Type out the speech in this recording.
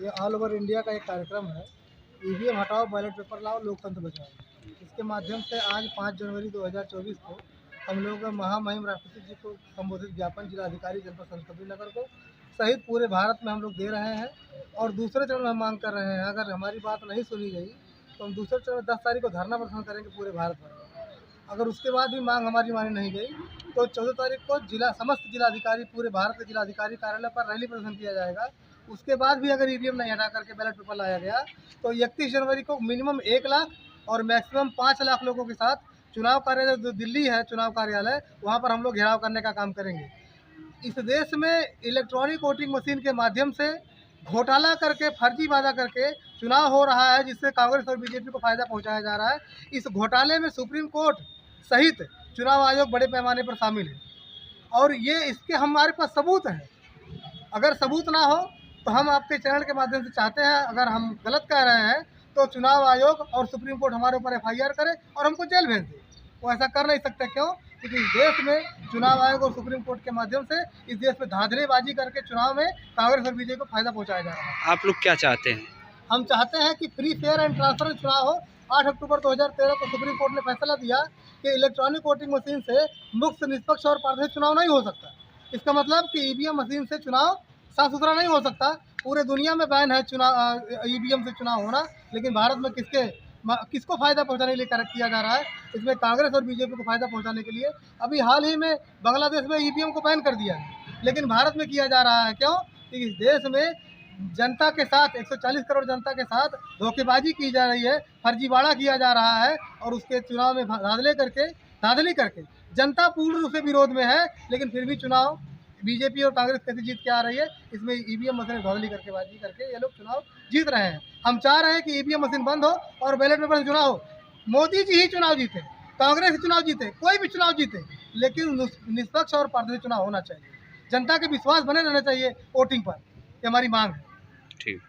ये all over India का एक कार्यक्रम है। ईवीएम हटाओ बैलेट पेपर लाओ लोकतंत्र बचाओ। इसके माध्यम से आज 5 जनवरी 2024 को हम लोग महामहिम राष्ट्रपति जी को संबोधित ज्ञापन जिलाधिकारी जनपद संत कबीरनगर को सहित पूरे भारत में हम लोग दे रहे हैं। और दूसरे चरण में हम मांग कर रहे हैं, अगर हमारी बात नहीं सुनी गई तो हम दूसरे चरण में 10 तारीख को धरना प्रदर्शन करेंगे पूरे भारत भर में। अगर उसके बाद भी मांग हमारी मानी नहीं गई तो 14 तारीख को समस्त जिलाधिकारी पूरे भारत के जिलाधिकारी कार्यालय पर रैली प्रदर्शन किया जाएगा। उसके बाद भी अगर ईवीएम नहीं हटा करके बैलेट पेपर लाया गया तो 31 जनवरी को मिनिमम 1 लाख और मैक्सिमम 5 लाख लोगों के साथ चुनाव कार्यालय जो दिल्ली है, चुनाव कार्यालय, वहाँ पर हम लोग घेराव करने का काम करेंगे। इस देश में इलेक्ट्रॉनिक वोटिंग मशीन के माध्यम से घोटाला करके, फर्जी वादा करके चुनाव हो रहा है, जिससे कांग्रेस और बीजेपी को फायदा पहुंचाया जा रहा है। इस घोटाले में सुप्रीम कोर्ट सहित चुनाव आयोग बड़े पैमाने पर शामिल है और ये इसके हमारे पास सबूत है। अगर सबूत ना हो तो हम आपके चैनल के माध्यम से चाहते हैं, अगर हम गलत कह रहे हैं तो चुनाव आयोग और सुप्रीम कोर्ट हमारे ऊपर FIR करे और हमको जेल भेज दे। वो ऐसा कर नहीं सकते। क्यों? क्योंकि इस देश में चुनाव आयोग और सुप्रीम कोर्ट के माध्यम से इस देश में धांधलीबाजी करके चुनाव में कांग्रेस और बीजेपी को फायदा पहुंचाया जा रहा है। आप लोग क्या चाहते हैं? हम चाहते हैं कि फ्री, फेयर एंड ट्रांसपेरेंट चुनाव हो। 8 अक्टूबर 2013 को सुप्रीम कोर्ट ने फैसला दिया कि इलेक्ट्रॉनिक वोटिंग मशीन से मुक्त, निष्पक्ष और पारदर्शी चुनाव नहीं हो सकता। इसका मतलब कि ईवीएम मशीन से चुनाव साफ सुथरा नहीं हो सकता। पूरे दुनिया में बैन है चुनाव, ईवीएम से चुनाव होना, लेकिन भारत में किसको फ़ायदा पहुंचाने के लिए किया जा रहा है? इसमें कांग्रेस और बीजेपी को फ़ायदा पहुंचाने के लिए। अभी हाल ही में बांग्लादेश में ईवीएम को बैन कर दिया है, लेकिन भारत में किया जा रहा है। क्यों? कि इस देश में जनता के साथ, 140 करोड़ जनता के साथ धोखेबाजी की जा रही है, फर्जीवाड़ा किया जा रहा है और उसके चुनाव में धांधली करके जनता पूर्ण रूप से विरोध में है, लेकिन फिर भी चुनाव बीजेपी और कांग्रेस कैसे जीत के आ रही है? इसमें ईवीएम मशीन धांधली करके, बाजी करके ये लोग चुनाव जीत रहे हैं। हम चाह रहे हैं कि ईवीएम मशीन बंद हो और बैलेट पेपर से चुनाव हो। मोदी जी ही चुनाव जीते, कांग्रेस चुनाव जीते, कोई भी चुनाव जीते, लेकिन निष्पक्ष और पारदर्शी चुनाव होना चाहिए। जनता के विश्वास बने रहना चाहिए वोटिंग पर। ये हमारी मांग है। ठीक।